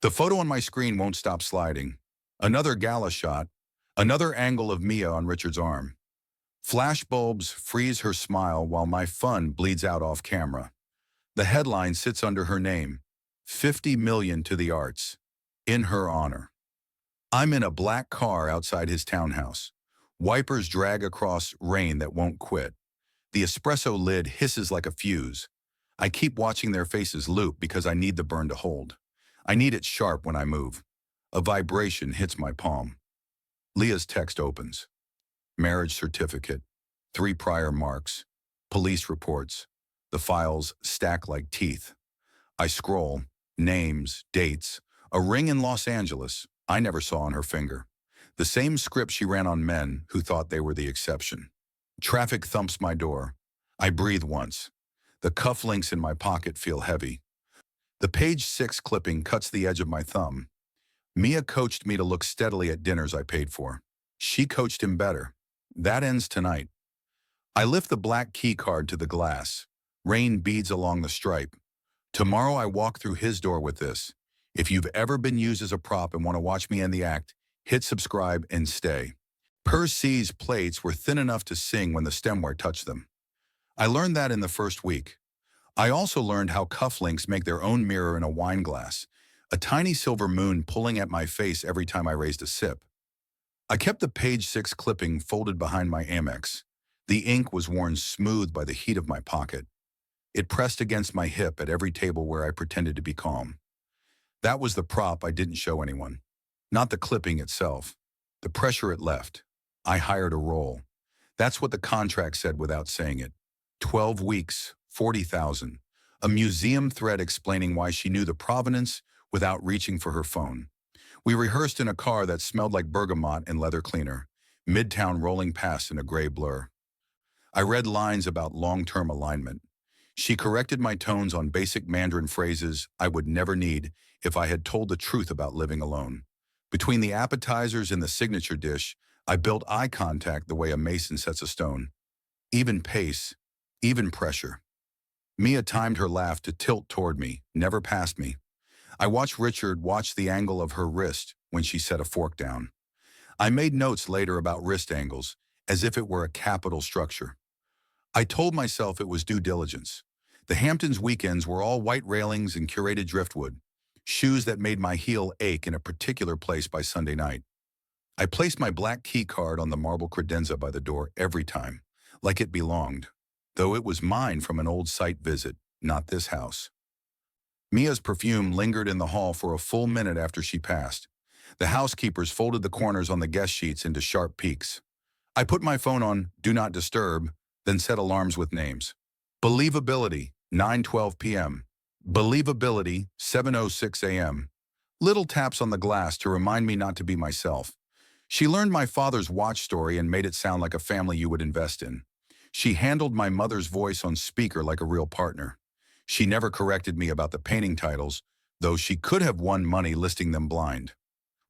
The photo on my screen won't stop sliding. Another gala shot, another angle of Mia on Richard's arm. Flashbulbs freeze her smile while my fun bleeds out off camera. The headline sits under her name, 50 million to the arts, in her honor. I'm in a black car outside his townhouse. Wipers drag across rain that won't quit. The espresso lid hisses like a fuse. I keep watching their faces loop because I need the burn to hold. I need it sharp when I move. A vibration hits my palm. Leah's text opens. Marriage certificate, 3 prior marks, police reports. The files stack like teeth. I scroll, names, dates, a ring in Los Angeles I never saw on her finger. The same script she ran on men who thought they were the exception. Traffic thumps my door. I breathe once. The cufflinks in my pocket feel heavy. The page 6 clipping cuts the edge of my thumb. Mia coached me to look steadily at dinners I paid for. She coached him better. That ends tonight. I lift the black key card to the glass. Rain beads along the stripe. Tomorrow I walk through his door with this. If you've ever been used as a prop and want to watch me end the act, hit subscribe and stay. Per C's plates were thin enough to sing when the stemware touched them. I learned that in the first week. I also learned how cufflinks make their own mirror in a wine glass, a tiny silver moon pulling at my face every time I raised a sip. I kept the page 6 clipping folded behind my Amex. The ink was worn smooth by the heat of my pocket. It pressed against my hip at every table where I pretended to be calm. That was the prop I didn't show anyone. Not the clipping itself. The pressure it left. I hired a role. That's what the contract said without saying it. 12 weeks, 40,000. A museum thread explaining why she knew the provenance without reaching for her phone. We rehearsed in a car that smelled like bergamot and leather cleaner. Midtown rolling past in a gray blur. I read lines about long-term alignment. She corrected my tones on basic Mandarin phrases I would never need if I had told the truth about living alone. Between the appetizers and the signature dish, I built eye contact the way a mason sets a stone. Even pace, even pressure. Mia timed her laugh to tilt toward me, never past me. I watched Richard watch the angle of her wrist when she set a fork down. I made notes later about wrist angles, as if it were a capital structure. I told myself it was due diligence. The Hamptons weekends were all white railings and curated driftwood, shoes that made my heel ache in a particular place by Sunday night. I placed my black key card on the marble credenza by the door every time, like it belonged, though it was mine from an old site visit, not this house. Mia's perfume lingered in the hall for a full minute after she passed. The housekeepers folded the corners on the guest sheets into sharp peaks. I put my phone on Do Not Disturb, then set alarms with names. Believability, 9:12 p.m. Believability, 7:06 a.m. Little taps on the glass to remind me not to be myself. She learned my father's watch story and made it sound like a family you would invest in. She handled my mother's voice on speaker like a real partner. She never corrected me about the painting titles, though she could have won money listing them blind.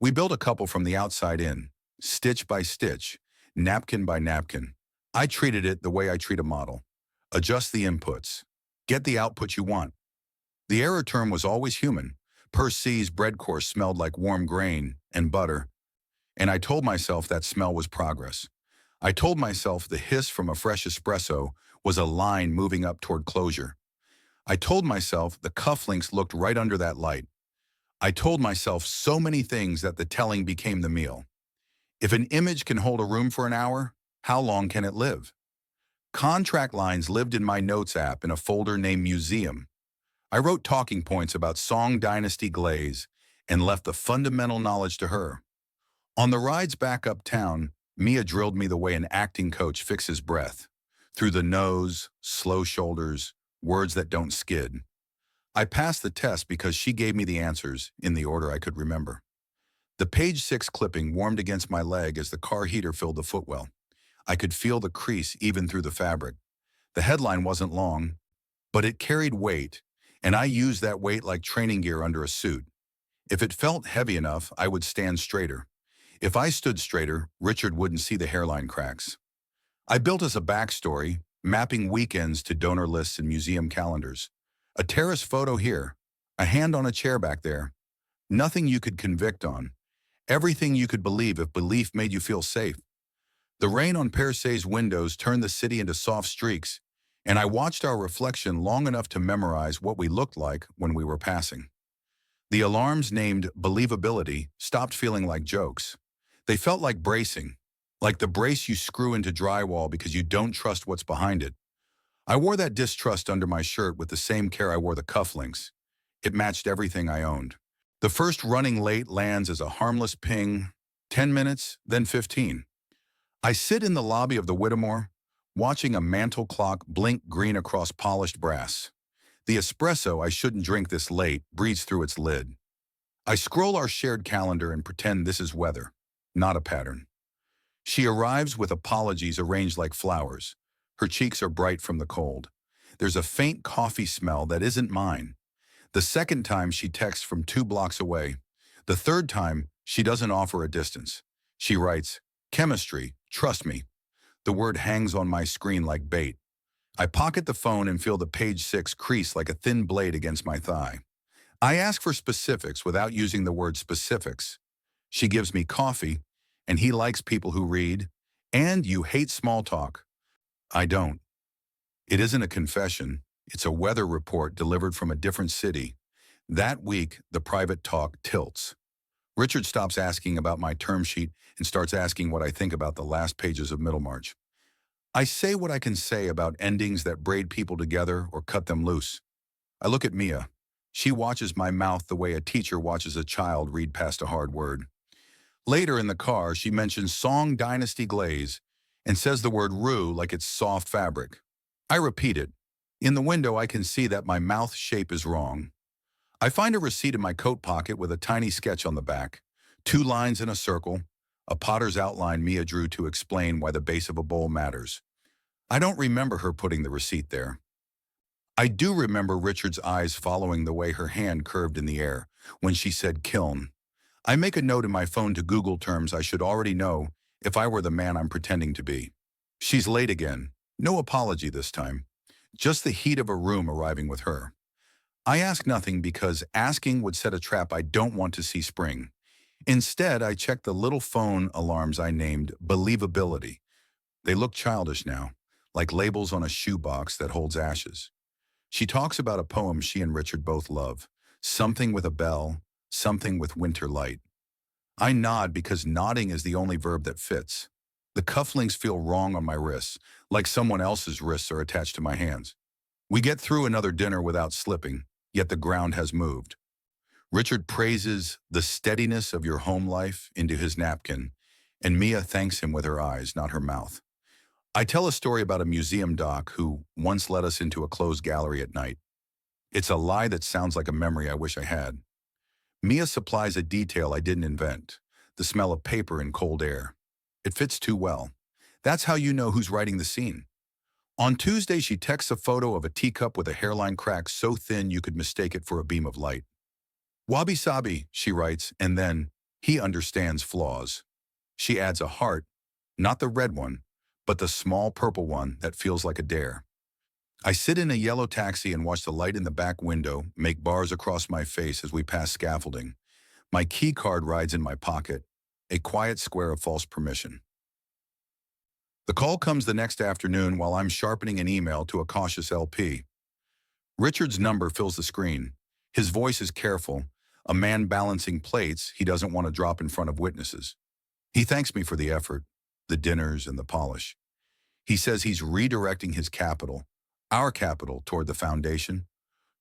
We built a couple from the outside in, stitch by stitch, napkin by napkin. I treated it the way I treat a model. Adjust the inputs. Get the output you want. The error term was always human. Per C's bread course smelled like warm grain and butter, and I told myself that smell was progress. I told myself the hiss from a fresh espresso was a line moving up toward closure. I told myself the cufflinks looked right under that light. I told myself so many things that the telling became the meal. If an image can hold a room for an hour, how long can it live? Contract lines lived in my notes app in a folder named Museum. I wrote talking points about Song Dynasty glaze and left the fundamental knowledge to her. On the rides back uptown, Mia drilled me the way an acting coach fixes breath. Through the nose, slow shoulders, words that don't skid. I passed the test because she gave me the answers in the order I could remember. The page 6 clipping warmed against my leg as the car heater filled the footwell. I could feel the crease even through the fabric. The headline wasn't long, but it carried weight, and I used that weight like training gear under a suit. If it felt heavy enough, I would stand straighter. If I stood straighter, Richard wouldn't see the hairline cracks. I built us a backstory, mapping weekends to donor lists and museum calendars. A terrace photo here, a hand on a chair back there. Nothing you could convict on. Everything you could believe if belief made you feel safe. The rain on Persay's windows turned the city into soft streaks, and I watched our reflection long enough to memorize what we looked like when we were passing. The alarms named believability stopped feeling like jokes. They felt like bracing, like the brace you screw into drywall because you don't trust what's behind it. I wore that distrust under my shirt with the same care I wore the cufflinks. It matched everything I owned. The first running late lands as a harmless ping, 10 minutes, then 15. I sit in the lobby of the Whittemore, watching a mantel clock blink green across polished brass. The espresso I shouldn't drink this late breathes through its lid. I scroll our shared calendar and pretend this is weather, not a pattern. She arrives with apologies arranged like flowers. Her cheeks are bright from the cold. There's a faint coffee smell that isn't mine. The second time she texts from 2 blocks away. The third time, she doesn't offer a distance. She writes, "Chemistry, trust me." The word hangs on my screen like bait. I pocket the phone and feel the page 6 crease like a thin blade against my thigh. I ask for specifics without using the word specifics. She gives me coffee, and he likes people who read, and you hate small talk. I don't. It isn't a confession. It's a weather report delivered from a different city. That week, the private talk tilts. Richard stops asking about my term sheet and starts asking what I think about the last pages of Middlemarch. I say what I can say about endings that braid people together or cut them loose. I look at Mia. She watches my mouth the way a teacher watches a child read past a hard word. Later in the car, she mentions Song Dynasty glaze and says the word rue like it's soft fabric. I repeat it. In the window, I can see that my mouth shape is wrong. I find a receipt in my coat pocket with a tiny sketch on the back, 2 lines in a circle, a potter's outline Mia drew to explain why the base of a bowl matters. I don't remember her putting the receipt there. I do remember Richard's eyes following the way her hand curved in the air when she said kiln. I make a note in my phone to Google terms I should already know if I were the man I'm pretending to be. She's late again. No apology this time. Just the heat of a room arriving with her. I ask nothing because asking would set a trap I don't want to see spring. Instead, I check the little phone alarms I named believability. They look childish now, like labels on a shoebox that holds ashes. She talks about a poem she and Richard both love, something with a bell, something with winter light. I nod because nodding is the only verb that fits. The cufflinks feel wrong on my wrists, like someone else's wrists are attached to my hands. We get through another dinner without slipping, yet the ground has moved. Richard praises the steadiness of your home life into his napkin, and Mia thanks him with her eyes, not her mouth. I tell a story about a museum doc who once led us into a closed gallery at night. It's a lie that sounds like a memory I wish I had. Mia supplies a detail I didn't invent, the smell of paper in cold air. It fits too well. That's how you know who's writing the scene. On Tuesday, she texts a photo of a teacup with a hairline crack so thin you could mistake it for a beam of light. Wabi-sabi, she writes, and then, he understands flaws. She adds a heart, not the red one, but the small purple one that feels like a dare. I sit in a yellow taxi and watch the light in the back window make bars across my face as we pass scaffolding. My key card rides in my pocket, a quiet square of false permission. The call comes the next afternoon while I'm sharpening an email to a cautious LP. Richard's number fills the screen. His voice is careful, a man balancing plates he doesn't want to drop in front of witnesses. He thanks me for the effort, the dinners and the polish. He says he's redirecting his capital, our capital, toward the foundation,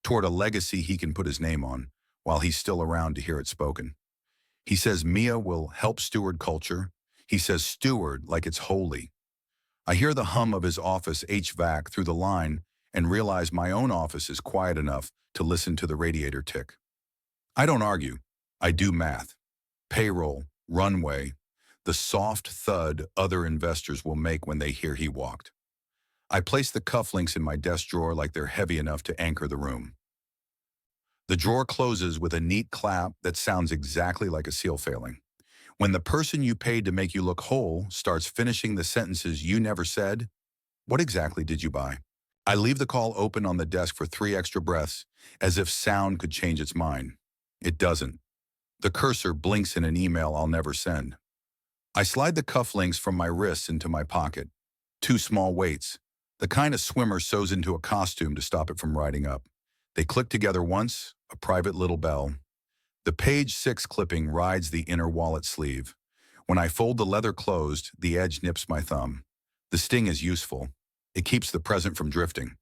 toward a legacy he can put his name on, while he's still around to hear it spoken. He says Mia will help steward culture. He says steward like it's holy. I hear the hum of his office HVAC through the line and realize my own office is quiet enough to listen to the radiator tick. I don't argue. I do math. Payroll, runway, the soft thud other investors will make when they hear he walked. I place the cufflinks in my desk drawer like they're heavy enough to anchor the room. The drawer closes with a neat clap that sounds exactly like a seal failing. When the person you paid to make you look whole starts finishing the sentences you never said, what exactly did you buy? I leave the call open on the desk for 3 extra breaths, as if sound could change its mind. It doesn't. The cursor blinks in an email I'll never send. I slide the cufflinks from my wrists into my pocket. Two small weights, the kind a swimmer sews into a costume to stop it from riding up. They click together once, a private little bell. The page 6 clipping rides the inner wallet sleeve. When I fold the leather closed, the edge nips my thumb. The sting is useful. It keeps the present from drifting.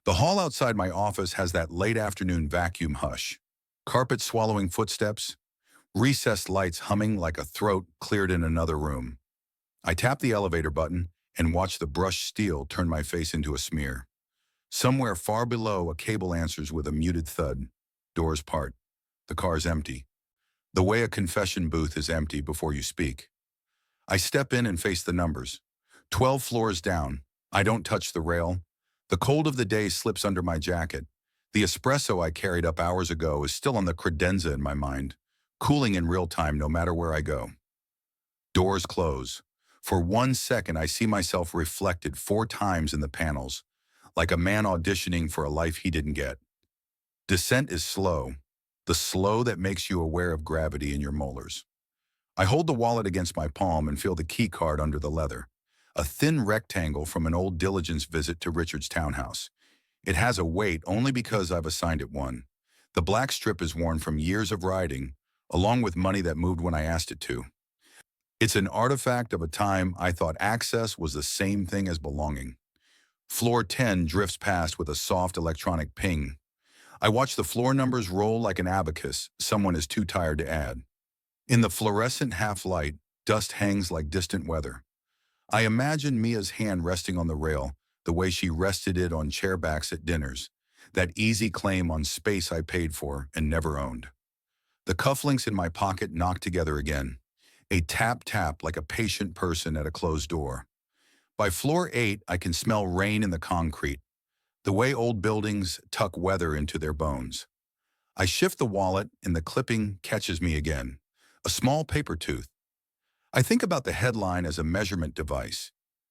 The hall outside my office has that late afternoon vacuum hush. Carpet swallowing footsteps, recessed lights humming like a throat cleared in another room. I tap the elevator button and watch the brushed steel turn my face into a smear. Somewhere far below, a cable answers with a muted thud. Doors part. The car's empty. The way a confession booth is empty before you speak. I step in and face the numbers. 12 floors down. I don't touch the rail. The cold of the day slips under my jacket. The espresso I carried up hours ago is still on the credenza in my mind, cooling in real time no matter where I go. Doors close. For 1 second, I see myself reflected 4 times in the panels, like a man auditioning for a life he didn't get. Descent is slow, the slow that makes you aware of gravity in your molars. I hold the wallet against my palm and feel the key card under the leather, a thin rectangle from an old diligence visit to Richard's townhouse. It has a weight only because I've assigned it one. The black strip is worn from years of riding, along with money that moved when I asked it to. It's an artifact of a time I thought access was the same thing as belonging. Floor 10 drifts past with a soft electronic ping. I watch the floor numbers roll like an abacus someone is too tired to add. In the fluorescent half-light, dust hangs like distant weather. I imagine Mia's hand resting on the rail, the way she rested it on chairbacks at dinners, that easy claim on space I paid for and never owned. The cufflinks in my pocket knock together again, a tap-tap like a patient person at a closed door. By floor 8, I can smell rain in the concrete, the way old buildings tuck weather into their bones. I shift the wallet and the clipping catches me again, a small paper tooth. I think about the headline as a measurement device.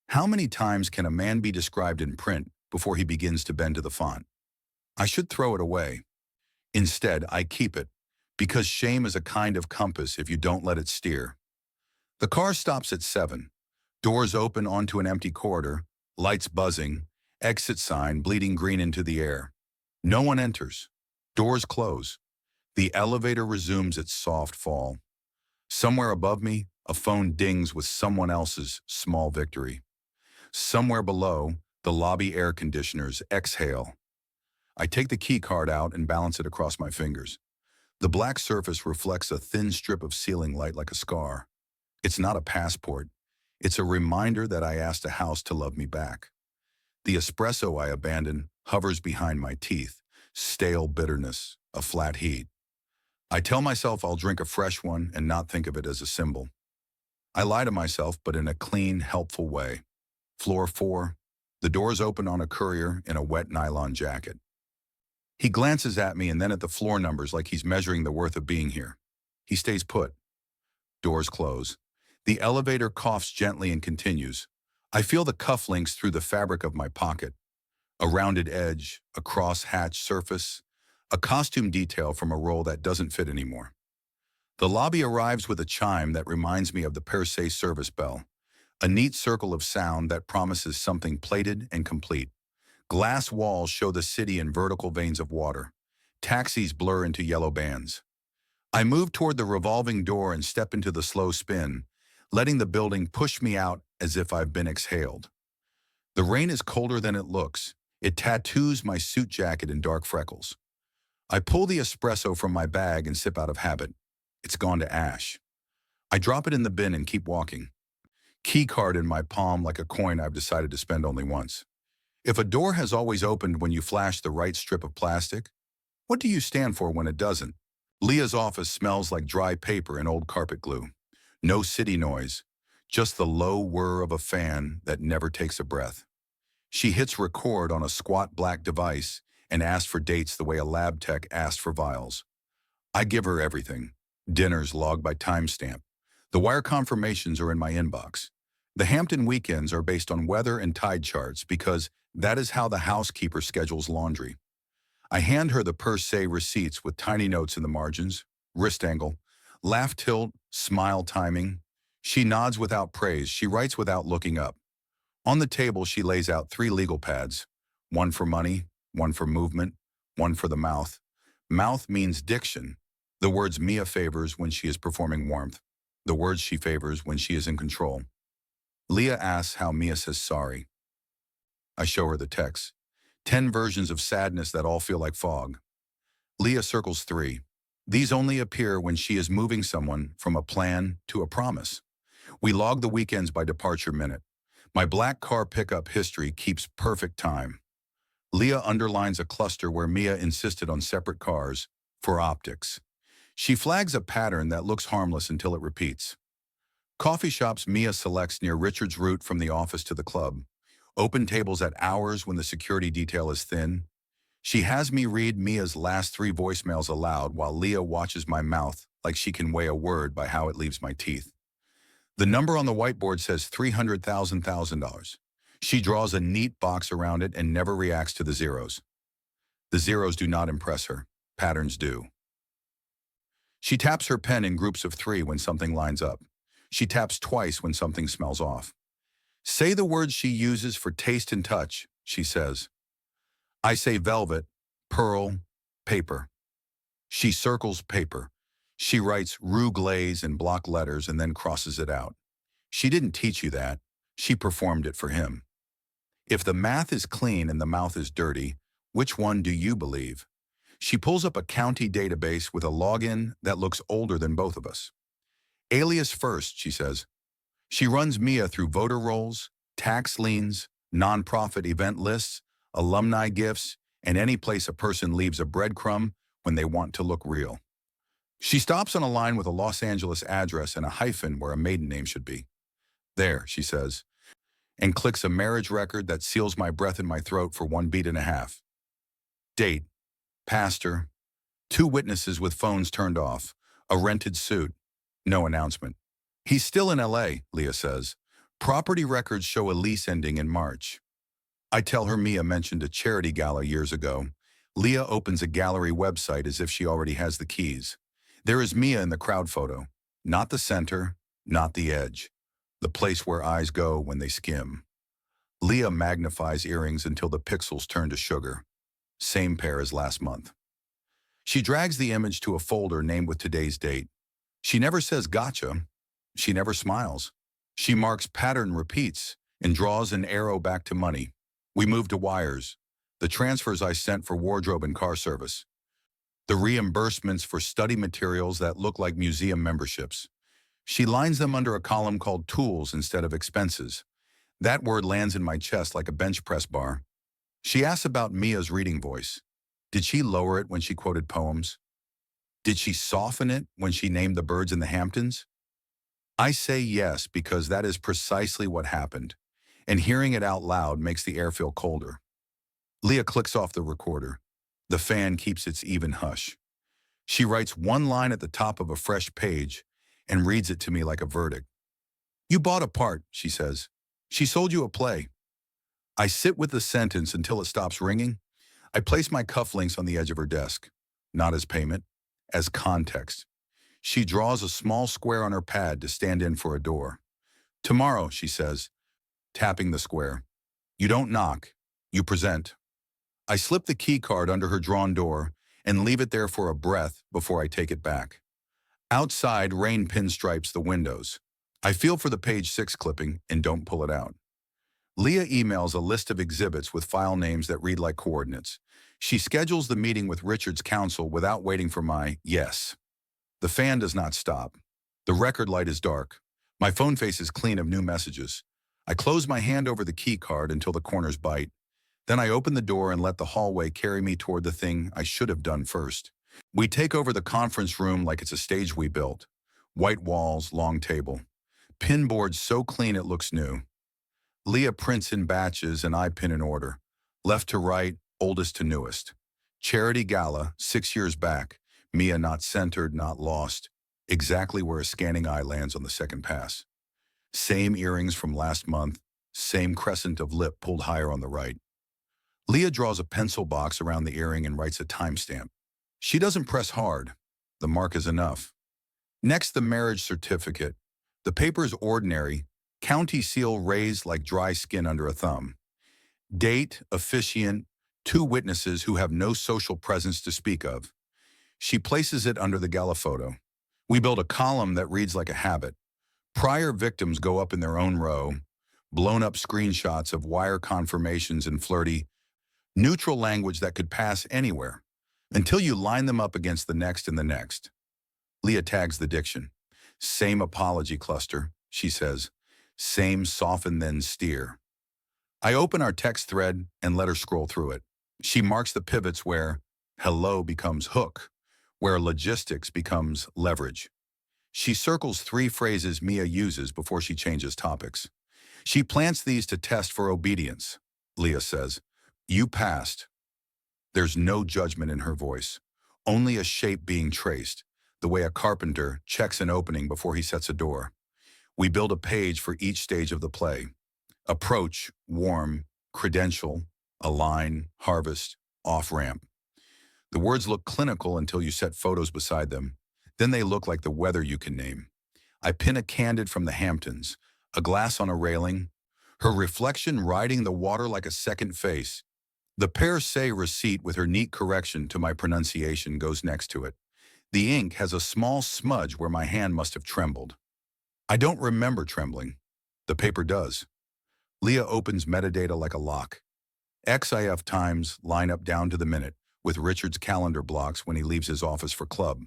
How many times can a man be described in print before he begins to bend to the font? I should throw it away. Instead, I keep it, because shame is a kind of compass if you don't let it steer. The car stops at 7. Doors open onto an empty corridor, lights buzzing, exit sign bleeding green into the air. No one enters. Doors close. The elevator resumes its soft fall. Somewhere above me, a phone dings with someone else's small victory. Somewhere below, the lobby air conditioners exhale. I take the key card out and balance it across my fingers. The black surface reflects a thin strip of ceiling light like a scar. It's not a passport. It's a reminder that I asked a house to love me back. The espresso I abandoned hovers behind my teeth, stale bitterness, a flat heat. I tell myself I'll drink a fresh one and not think of it as a symbol. I lie to myself, but in a clean, helpful way. Floor 4. The doors open on a courier in a wet nylon jacket. He glances at me and then at the floor numbers like he's measuring the worth of being here. He stays put. Doors close. The elevator coughs gently and continues. I feel the cufflinks through the fabric of my pocket. A rounded edge, a cross-hatched surface, a costume detail from a role that doesn't fit anymore. The lobby arrives with a chime that reminds me of the per se service bell, a neat circle of sound that promises something plated and complete. Glass walls show the city in vertical veins of water. Taxis blur into yellow bands. I move toward the revolving door and step into the slow spin, letting the building push me out as if I've been exhaled. The rain is colder than it looks. It tattoos my suit jacket in dark freckles. I pull the espresso from my bag and sip out of habit. It's gone to ash. I drop it in the bin and keep walking. Key card in my palm like a coin I've decided to spend only once. If a door has always opened when you flash the right strip of plastic, what do you stand for when it doesn't? Leah's office smells like dry paper and old carpet glue. No city noise, just the low whir of a fan that never takes a breath. She hits record on a squat black device and asks for dates the way a lab tech asked for vials. I give her everything. Dinners logged by timestamp. The wire confirmations are in my inbox. The Hampton weekends are based on weather and tide charts because that is how the housekeeper schedules laundry. I hand her the per se receipts with tiny notes in the margins. Wrist angle. Laugh tilt, smile timing. She nods without praise. She writes without looking up. On the table, she lays out 3 legal pads. One for money, one for movement, one for the mouth. Mouth means diction. The words Mia favors when she is performing warmth. The words she favors when she is in control. Leah asks how Mia says sorry. I show her the text. 10 versions of sadness that all feel like fog. Leah circles 3. These only appear when she is moving someone from a plan to a promise. We log the weekends by departure minute. My black car pickup history keeps perfect time. Leah underlines a cluster where Mia insisted on separate cars for optics. She flags a pattern that looks harmless until it repeats. Coffee shops Mia selects near Richard's route from the office to the club. Open tables at hours when the security detail is thin. She has me read Mia's last 3 voicemails aloud while Leah watches my mouth like she can weigh a word by how it leaves my teeth. The number on the whiteboard says $300,000. She draws a neat box around it and never reacts to the zeros. The zeros do not impress her. Patterns do. She taps her pen in groups of 3 when something lines up. She taps twice when something smells off. Say the words she uses for taste and touch, she says. I say velvet, pearl, paper. She circles paper. She writes roux glaze in block letters and then crosses it out. She didn't teach you that. She performed it for him. If the math is clean and the mouth is dirty, which one do you believe? She pulls up a county database with a login that looks older than both of us. Alias first, she says. She runs Mia through voter rolls, tax liens, nonprofit event lists, alumni gifts, and any place a person leaves a breadcrumb when they want to look real. She stops on a line with a Los Angeles address and a hyphen where a maiden name should be. There, she says, and clicks a marriage record that seals my breath in my throat for 1.5 beats. Date, pastor, 2 witnesses with phones turned off, a rented suit, no announcement. He's still in LA, Leah says. Property records show a lease ending in March. I tell her Mia mentioned a charity gala years ago. Leah opens a gallery website as if she already has the keys. There is Mia in the crowd photo. Not the center, not the edge. The place where eyes go when they skim. Leah magnifies earrings until the pixels turn to sugar. Same pair as last month. She drags the image to a folder named with today's date. She never says gotcha. She never smiles. She marks pattern repeats and draws an arrow back to money. We move to wires. The transfers I sent for wardrobe and car service. The reimbursements for study materials that look like museum memberships. She lines them under a column called tools instead of expenses. That word lands in my chest like a bench press bar. She asks about Mia's reading voice. Did she lower it when she quoted poems? Did she soften it when she named the birds in the Hamptons? I say yes because that is precisely what happened, and hearing it out loud makes the air feel colder. Leah clicks off the recorder. The fan keeps its even hush. She writes 1 line at the top of a fresh page and reads it to me like a verdict. You bought a part, she says. She sold you a play. I sit with the sentence until it stops ringing. I place my cufflinks on the edge of her desk, not as payment, as context. She draws a small square on her pad to stand in for a door. Tomorrow, she says, tapping the square. You don't knock, you present. I slip the key card under her drawn door and leave it there for a breath before I take it back. Outside, rain pinstripes the windows. I feel for the page 6 clipping and don't pull it out. Leah emails a list of exhibits with file names that read like coordinates. She schedules the meeting with Richard's counsel without waiting for my yes. The fan does not stop. The record light is dark. My phone face is clean of new messages. I close my hand over the key card until the corners bite. Then I open the door and let the hallway carry me toward the thing I should have done first. We take over the conference room like it's a stage we built. White walls, long table. Pin boards so clean it looks new. Leah prints in batches and I pin in order. Left to right, oldest to newest. Charity gala, 6 years back. Mia not centered, not lost. Exactly where a scanning eye lands on the second pass. Same earrings from last month. Same crescent of lip pulled higher on the right. Leah draws a pencil box around the earring and writes a timestamp. She doesn't press hard. The mark is enough. Next, the marriage certificate. The paper is ordinary, county seal raised like dry skin under a thumb. Date, officiant, two witnesses who have no social presence to speak of. She places it under the gala photo. We build a column that reads like a habit. Prior victims go up in their own row, blown up screenshots of wire confirmations and flirty, neutral language that could pass anywhere, until you line them up against the next and the next. Leah tags the diction. Same apology cluster, she says. Same soften then steer. I open our text thread and let her scroll through it. She marks the pivots where hello becomes hook, where logistics becomes leverage. She circles 3 phrases Mia uses before she changes topics. She plants these to test for obedience. Leah says, "You passed." There's no judgment in her voice, only a shape being traced, the way a carpenter checks an opening before he sets a door. We build a page for each stage of the play. Approach, warm, credential, align, harvest, off-ramp. The words look clinical until you set photos beside them. Then they look like the weather you can name. I pin a candid from the Hamptons, a glass on a railing, her reflection riding the water like a second face. The per se receipt with her neat correction to my pronunciation goes next to it. The ink has a small smudge where my hand must have trembled. I don't remember trembling. The paper does. Leah opens metadata like a lock. XIF times line up down to the minute, with Richard's calendar blocks when he leaves his office for club.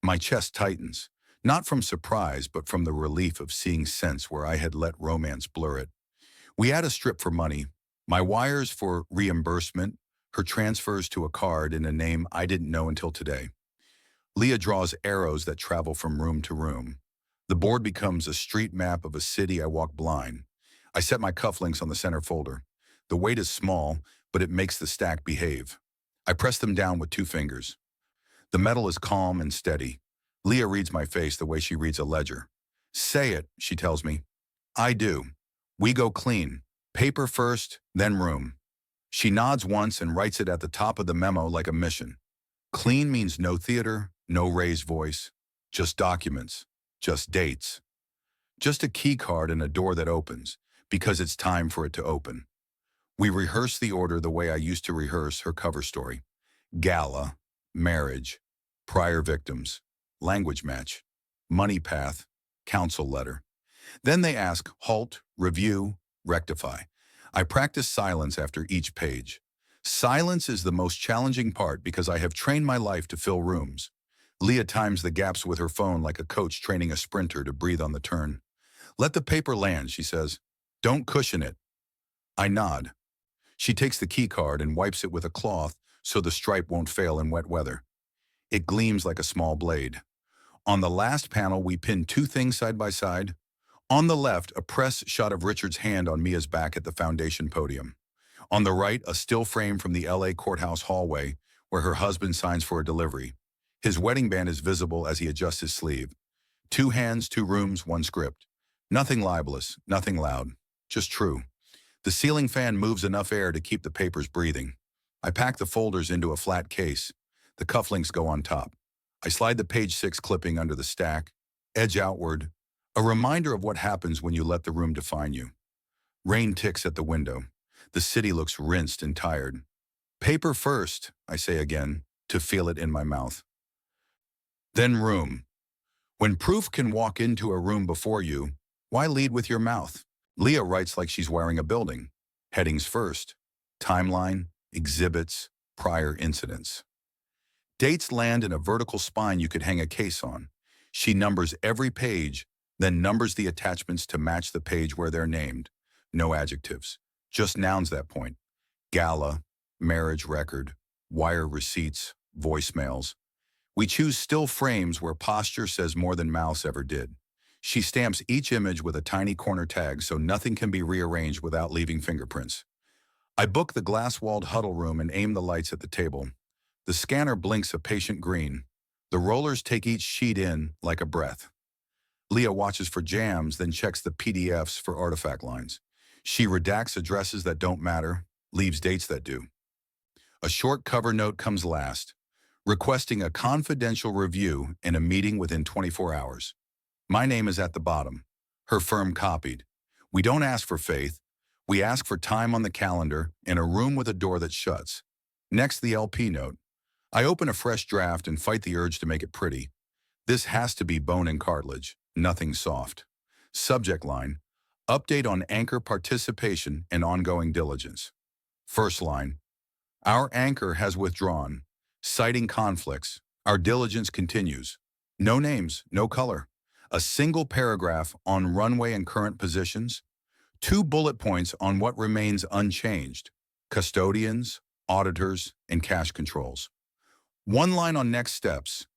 My chest tightens, not from surprise, but from the relief of seeing sense where I had let romance blur it. We add a strip for money, my wires for reimbursement, her transfers to a card in a name I didn't know until today. Leah draws arrows that travel from room to room. The board becomes a street map of a city I walk blind. I set my cufflinks on the center folder. The weight is small, but it makes the stack behave. I press them down with 2 fingers. The metal is calm and steady. Leah reads my face the way she reads a ledger. "Say it," she tells me. "I do. We go clean. Paper first, then room." She nods once and writes it at the top of the memo like a mission. Clean means no theater, no raised voice, just documents, just dates. Just a key card and a door that opens, because it's time for it to open. We rehearse the order the way I used to rehearse her cover story. Gala, marriage, prior victims, language match, money path, counsel letter. Then they ask, halt, review, rectify. I practice silence after each page. Silence is the most challenging part because I have trained my life to fill rooms. Leah times the gaps with her phone like a coach training a sprinter to breathe on the turn. "Let the paper land," she says. "Don't cushion it." I nod. She takes the key card and wipes it with a cloth so the stripe won't fail in wet weather. It gleams like a small blade. On the last panel, we pin 2 things side by side. On the left, a press shot of Richard's hand on Mia's back at the foundation podium. On the right, a still frame from the LA courthouse hallway where her husband signs for a delivery. His wedding band is visible as he adjusts his sleeve. 2 hands, 2 rooms, 1 script. Nothing libelous, nothing loud, just true. The ceiling fan moves enough air to keep the papers breathing. I pack the folders into a flat case. The cufflinks go on top. I slide the page 6 clipping under the stack, edge outward, a reminder of what happens when you let the room define you. Rain ticks at the window. The city looks rinsed and tired. "Paper first," I say again, to feel it in my mouth. Then room. When proof can walk into a room before you, why lead with your mouth? Leah writes like she's wiring a building. Headings first. Timeline, exhibits, prior incidents. Dates land in a vertical spine you could hang a case on. She numbers every page, then numbers the attachments to match the page where they're named. No adjectives, just nouns that point. Gala, marriage record, wire receipts, voicemails. We choose still frames where posture says more than mouse ever did. She stamps each image with a tiny corner tag so nothing can be rearranged without leaving fingerprints. I book the glass-walled huddle room and aim the lights at the table. The scanner blinks a patient green. The rollers take each sheet in like a breath. Leah watches for jams, then checks the PDFs for artifact lines. She redacts addresses that don't matter, leaves dates that do. A short cover note comes last. requesting a confidential review in a meeting within 24 hours. My name is at the bottom. Her firm copied. We don't ask for faith. We ask for time on the calendar in a room with a door that shuts. Next, the LP note. I open a fresh draft and fight the urge to make it pretty. This has to be bone and cartilage, nothing soft. Subject line, update on anchor participation and ongoing diligence. First line, our anchor has withdrawn, citing conflicts. Our diligence continues. No names, no color. A single paragraph on runway and current positions. 2 bullet points on what remains unchanged. Custodians, auditors, and cash controls. 1 line on next steps.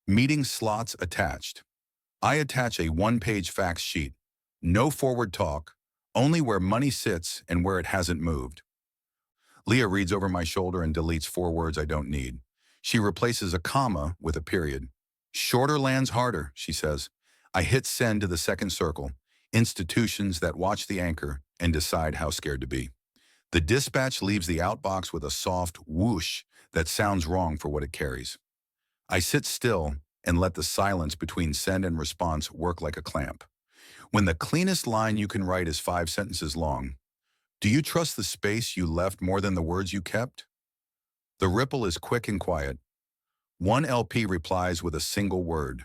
Meeting slots attached. I attach a 1-page fact sheet. No forward talk, only where money sits and where it hasn't moved. Leah reads over my shoulder and deletes 4 words I don't need. She replaces a comma with a period. Shorter lands harder, she says. I hit send to the second circle. Institutions that watch the anchor and decide how scared to be. The dispatch leaves the outbox with a soft whoosh that sounds wrong for what it carries. I sit still and let the silence between send and response work like a clamp. When the cleanest line you can write is 5 sentences long, do you trust the space you left more than the words you kept? The ripple is quick and quiet. One LP replies with a single word.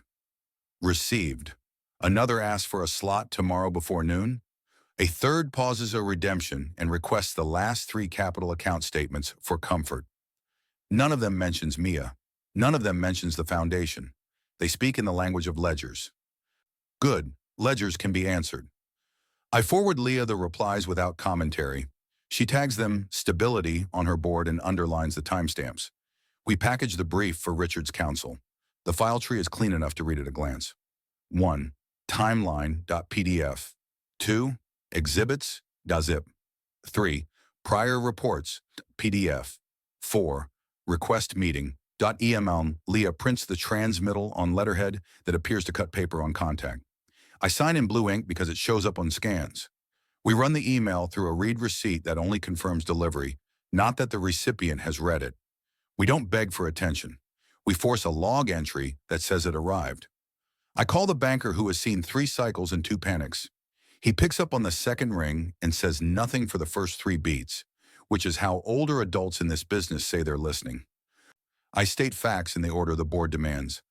Received. Another asks for a slot tomorrow before noon. A third pauses a redemption and requests the last 3 capital account statements for comfort. None of them mentions Mia. None of them mentions the foundation. They speak in the language of ledgers. Good, ledgers can be answered. I forward Leah the replies without commentary. She tags them stability on her board and underlines the timestamps. We package the brief for Richard's counsel. The file tree is clean enough to read at a glance. 1. Timeline.pdf. 2. Exhibits.zip. 3. Prior reports. PDF. 4. Request meeting. .eml. Leah prints the transmittal on letterhead that appears to cut paper on contact. I sign in blue ink because it shows up on scans. We run the email through a read receipt that only confirms delivery, not that the recipient has read it. We don't beg for attention. We force a log entry that says it arrived. I call the banker who has seen 3 cycles and 2 panics. He picks up on the second ring and says nothing for the first 3 beats, which is how older adults in this business say they're listening. I state facts in the order the board demands.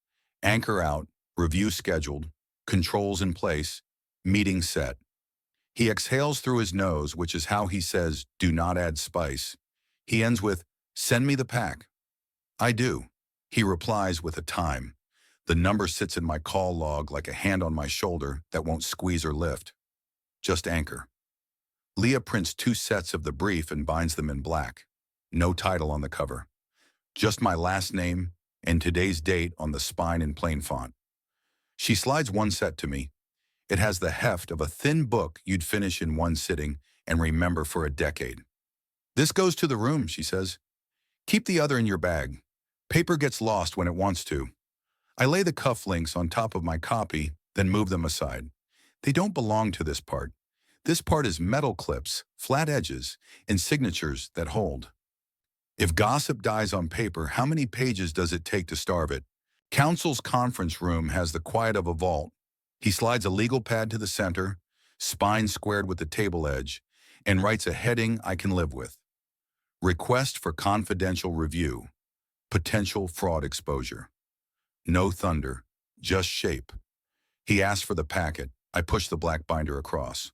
Anchor out, review scheduled, controls in place, meeting set. He exhales through his nose, which is how he says, do not add spice. He ends with, send me the pack. I do. He replies with a time. The number sits in my call log like a hand on my shoulder that won't squeeze or lift. Just anchor. Leah prints 2 sets of the brief and binds them in black. No title on the cover. Just my last name and today's date on the spine in plain font. She slides 1 set to me. It has the heft of a thin book you'd finish in 1 sitting and remember for a decade. This goes to the room, she says. Keep the other in your bag. Paper gets lost when it wants to. I lay the cufflinks on top of my copy, then move them aside. They don't belong to this part. This part is metal clips, flat edges, and signatures that hold. If gossip dies on paper, how many pages does it take to starve it? Counsel's conference room has the quiet of a vault. He slides a legal pad to the center, spine squared with the table edge, and writes a heading I can live with. Request for confidential review. Potential fraud exposure. No thunder, just shape. He asks for the packet. I push the black binder across.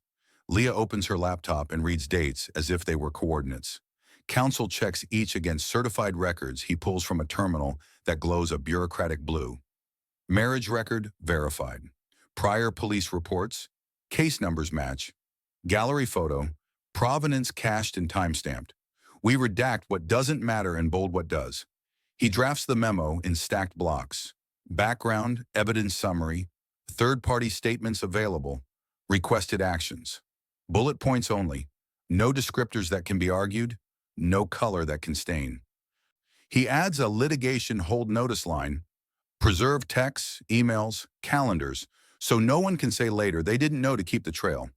Leah opens her laptop and reads dates as if they were coordinates. Counsel checks each against certified records he pulls from a terminal that glows a bureaucratic blue. Marriage record verified. Prior police reports. Case numbers match. Gallery photo. Provenance cached and timestamped. We redact what doesn't matter and bold what does. He drafts the memo in stacked blocks. Background, evidence summary, third-party statements available, requested actions. Bullet points only. No descriptors that can be argued. No color that can stain. He adds a litigation hold notice line, preserve texts, emails, calendars, so no one can say later they didn't know to keep the trail.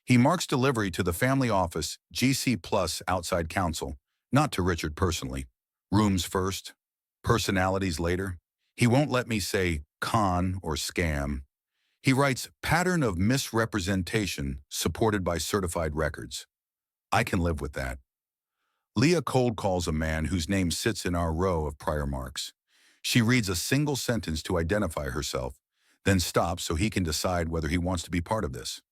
He marks delivery to the family office, GC plus outside counsel, not to Richard personally. Rooms first. Personalities later. He won't let me say con or scam. He writes pattern of misrepresentation supported by certified records. I can live with that. Leah cold calls a man whose name sits in our row of prior marks. She reads a single sentence to identify herself, then stops so he can decide whether he wants to be part of this.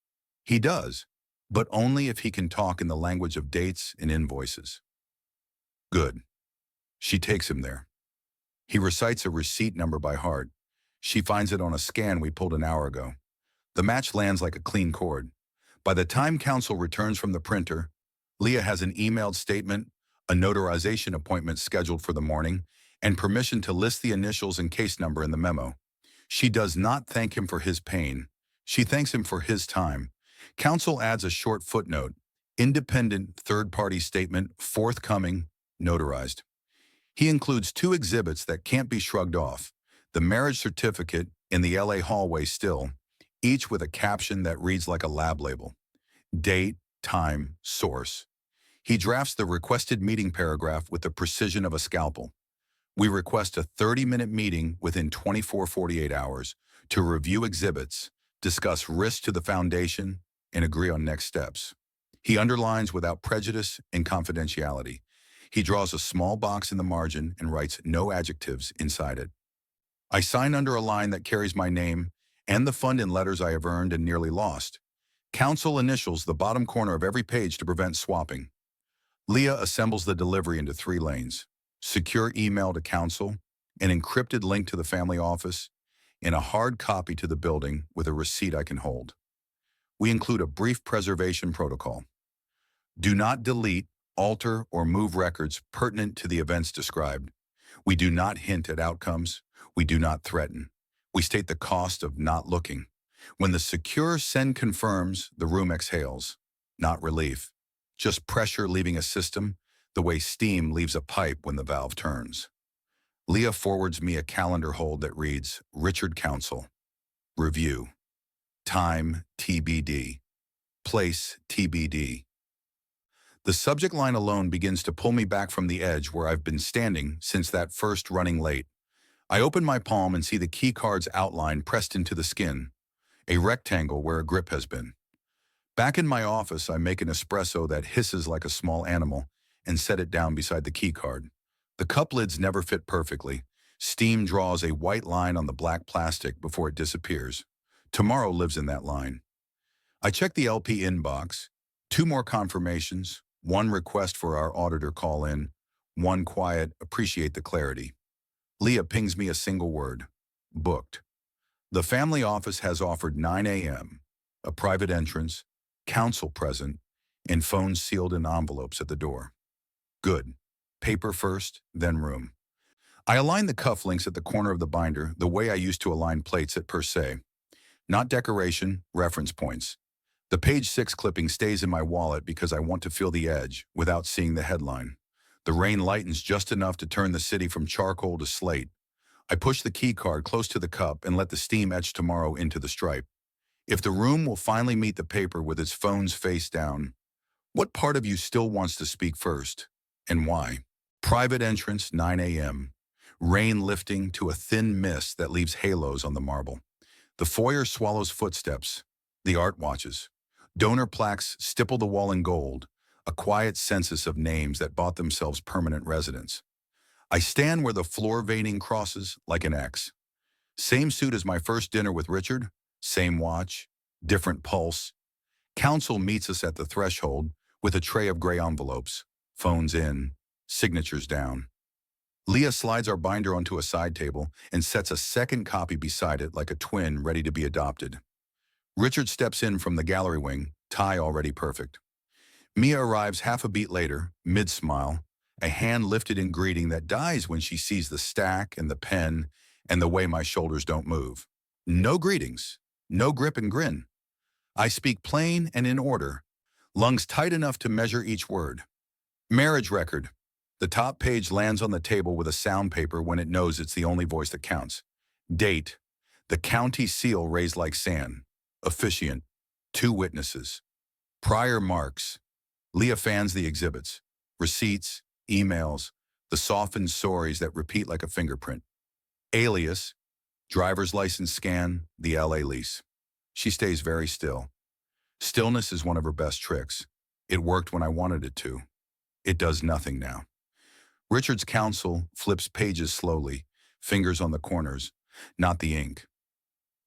He does, but only if he can talk in the language of dates and invoices. Good. She takes him there. He recites a receipt number by heart. She finds it on a scan we pulled an hour ago. The match lands like a clean cord. By the time counsel returns from the printer, Leah has an emailed statement, a notarization appointment scheduled for the morning, and permission to list the initials and case number in the memo. She does not thank him for his pain. She thanks him for his time. Counsel adds a short footnote, independent third-party statement, forthcoming, notarized. He includes 2 exhibits that can't be shrugged off, the marriage certificate in the LA hallway still, each with a caption that reads like a lab label. Date, time, source. He drafts the requested meeting paragraph with the precision of a scalpel. We request a 30-minute meeting within 24-48 hours to review exhibits, discuss risks to the foundation, and agree on next steps. He underlines without prejudice and confidentiality. He draws a small box in the margin and writes no adjectives inside it. I sign under a line that carries my name and the fund in letters I have earned and nearly lost. Counsel initials the bottom corner of every page to prevent swapping. Leah assembles the delivery into 3 lanes. Secure email to counsel, an encrypted link to the family office, and a hard copy to the building with a receipt I can hold. We include a brief preservation protocol. Do not delete, alter, or move records pertinent to the events described. We do not hint at outcomes. We do not threaten. We state the cost of not looking. When the secure send confirms, the room exhales. Not relief, just pressure leaving a system, the way steam leaves a pipe when the valve turns. Leah forwards me a calendar hold that reads, Richard Counsel. Review. Time TBD. Place TBD. The subject line alone begins to pull me back from the edge where I've been standing since that first running late. I open my palm and see the key card's outline pressed into the skin, a rectangle where a grip has been. Back in my office, I make an espresso that hisses like a small animal and set it down beside the key card. The cup lids never fit perfectly. Steam draws a white line on the black plastic before it disappears. Tomorrow lives in that line. I check the LP inbox. 2 more confirmations, 1 request for our auditor call-in, 1 quiet, appreciate the clarity. Leah pings me a single word, booked. The family office has offered 9 a.m., a private entrance, counsel present, and phones sealed in envelopes at the door. Good. Paper first, then room. I align the cufflinks at the corner of the binder the way I used to align plates at per se. Not decoration, reference points. The page 6 clipping stays in my wallet because I want to feel the edge without seeing the headline. The rain lightens just enough to turn the city from charcoal to slate. I push the key card close to the cup and let the steam etch tomorrow into the stripe. If the room will finally meet the paper with its phones face down, what part of you still wants to speak first, and why? Private entrance, 9 a.m. Rain lifting to a thin mist that leaves halos on the marble. The foyer swallows footsteps. The art watches. Donor plaques stipple the wall in gold, a quiet census of names that bought themselves permanent residence. I stand where the floor veining crosses like an X. Same suit as my first dinner with Richard, same watch, different pulse. Counsel meets us at the threshold with a tray of gray envelopes, phones in, signatures down. Leah slides our binder onto a side table and sets a second copy beside it like a twin ready to be adopted. Richard steps in from the gallery wing, tie already perfect. Mia arrives half a beat later, mid-smile, a hand lifted in greeting that dies when she sees the stack and the pen and the way my shoulders don't move. No greetings, no grip and grin. I speak plain and in order, lungs tight enough to measure each word. Marriage record. The top page lands on the table with a sound paper when it knows it's the only voice that counts. Date. The county seal raised like sand. Officiant. 2 witnesses. Prior marks. Leah fans the exhibits. Receipts, emails, the softened stories that repeat like a fingerprint. Alias, driver's license scan, the LA lease. She stays very still. Stillness is one of her best tricks. It worked when I wanted it to. It does nothing now. Richard's counsel flips pages slowly, fingers on the corners, not the ink.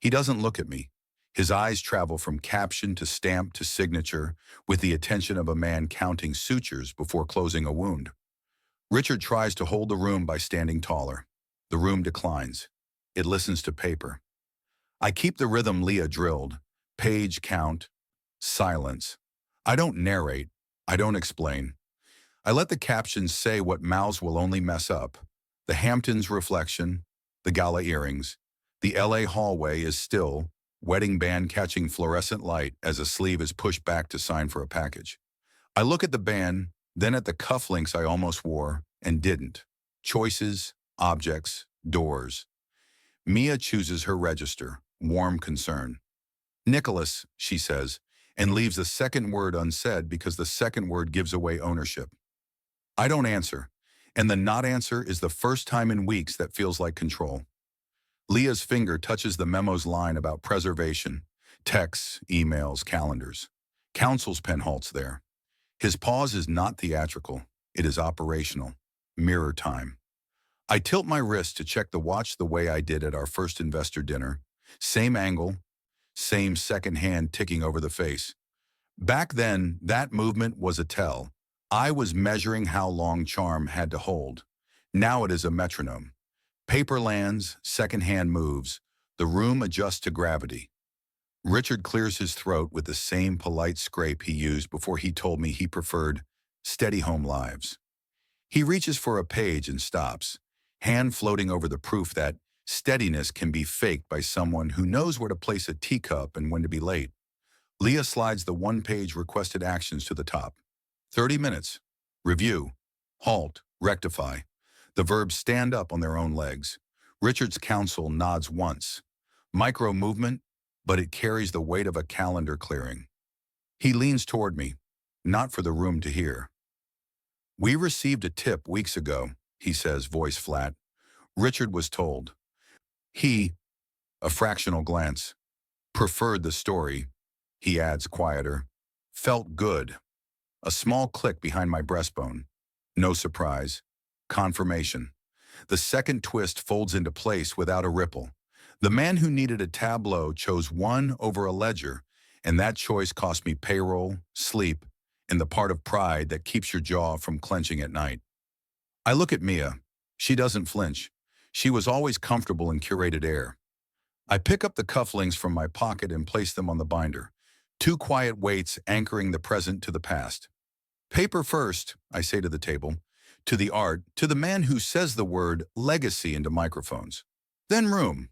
He doesn't look at me. His eyes travel from caption to stamp to signature with the attention of a man counting sutures before closing a wound. Richard tries to hold the room by standing taller. The room declines. It listens to paper. I keep the rhythm Leah drilled. Page count, silence. I don't narrate. I don't explain. I let the captions say what mouths will only mess up. The Hamptons reflection, the gala earrings. The LA hallway is still, wedding band catching fluorescent light as a sleeve is pushed back to sign for a package. I look at the band, then at the cufflinks I almost wore and didn't. Choices, objects, doors. Mia chooses her register, warm concern. Nicholas, she says, and leaves the second word unsaid because the second word gives away ownership. I don't answer, and the not answer is the first time in weeks that feels like control. Leah's finger touches the memo's line about preservation, texts, emails, calendars. Counsel's pen halts there. His pause is not theatrical, it is operational. Mirror time. I tilt my wrist to check the watch the way I did at our first investor dinner. Same angle, same second hand ticking over the face. Back then, that movement was a tell. I was measuring how long charm had to hold. Now it is a metronome. Paper lands, second hand moves. The room adjusts to gravity. Richard clears his throat with the same polite scrape he used before he told me he preferred steady home lives. He reaches for a page and stops, hand floating over the proof that steadiness can be faked by someone who knows where to place a teacup and when to be late. Leah slides the one-page requested actions to the top. 30 minutes. Review. Halt. Rectify. The verbs stand up on their own legs. Richard's counsel nods once. Micro movement, but it carries the weight of a calendar clearing. He leans toward me, not for the room to hear. We received a tip weeks ago, he says, voice flat. Richard was told. He, a fractional glance, preferred the story. He adds quieter. Felt good. A small click behind my breastbone. No surprise. Confirmation. The second twist folds into place without a ripple. The man who needed a tableau chose one over a ledger, and that choice cost me payroll, sleep, and the part of pride that keeps your jaw from clenching at night. I look at Mia. She doesn't flinch. She was always comfortable in curated air. I pick up the cufflinks from my pocket and place them on the binder. Two quiet weights anchoring the present to the past. Paper first, I say to the table, to the art, to the man who says the word legacy into microphones. Then room.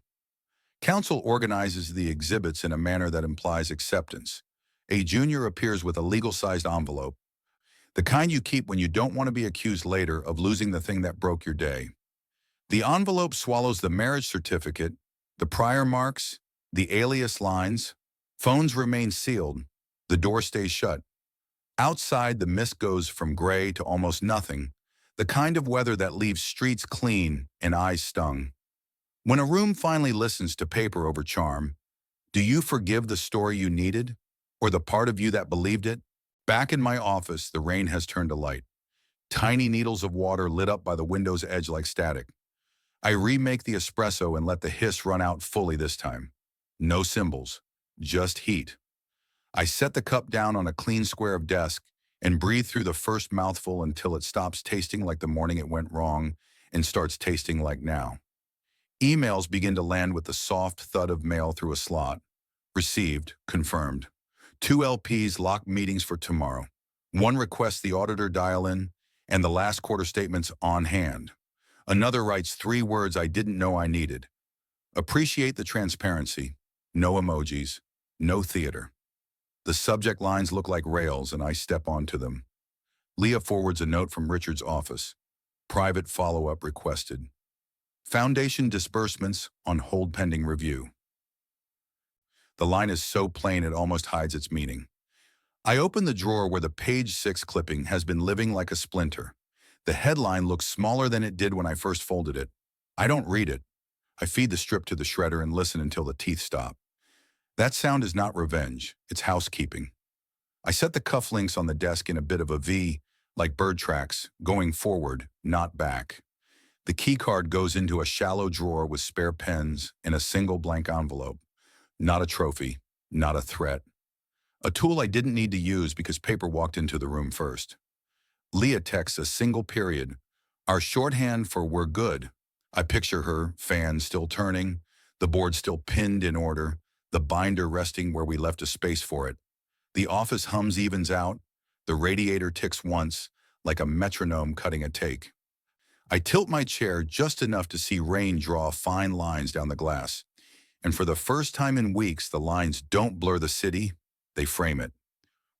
Counsel organizes the exhibits in a manner that implies acceptance. A junior appears with a legal-sized envelope, the kind you keep when you don't want to be accused later of losing the thing that broke your day. The envelope swallows the marriage certificate, the prior marks, the alias lines. Phones remain sealed. The door stays shut. Outside, the mist goes from gray to almost nothing, the kind of weather that leaves streets clean and eyes stung. When a room finally listens to paper over charm, do you forgive the story you needed, or the part of you that believed it? Back in my office, the rain has turned to light. Tiny needles of water lit up by the window's edge like static. I remake the espresso and let the hiss run out fully this time. No symbols, just heat. I set the cup down on a clean square of desk and breathe through the first mouthful until it stops tasting like the morning it went wrong and starts tasting like now. Emails begin to land with the soft thud of mail through a slot. Received, confirmed. 2 LPs lock meetings for tomorrow. One requests the auditor dial in, and the last quarter statement's on hand. Another writes 3 words I didn't know I needed. Appreciate the transparency. No emojis. No theater. The subject lines look like rails, and I step onto them. Leah forwards a note from Richard's office. Private follow-up requested. Foundation disbursements on hold pending review. The line is so plain it almost hides its meaning. I open the drawer where the page 6 clipping has been living like a splinter. The headline looks smaller than it did when I first folded it. I don't read it. I feed the strip to the shredder and listen until the teeth stop. That sound is not revenge, it's housekeeping. I set the cufflinks on the desk in a bit of a V, like bird tracks, going forward, not back. The key card goes into a shallow drawer with spare pens and a single blank envelope. Not a trophy, not a threat. A tool I didn't need to use because paper walked into the room first. Leah texts a single period. Our shorthand for "we're good." I picture her, fan still turning, the board still pinned in order, the binder resting where we left a space for it. The office hums evens out, the radiator ticks once, like a metronome cutting a take. I tilt my chair just enough to see rain draw fine lines down the glass. And for the first time in weeks, the lines don't blur the city, they frame it.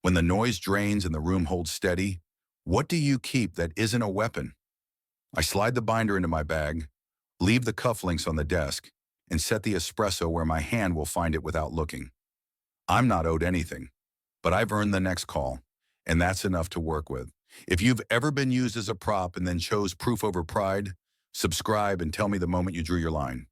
When the noise drains and the room holds steady, what do you keep that isn't a weapon? I slide the binder into my bag, leave the cufflinks on the desk, and set the espresso where my hand will find it without looking. I'm not owed anything, but I've earned the next call, and that's enough to work with. If you've ever been used as a prop and then chose proof over pride, subscribe and tell me the moment you drew your line.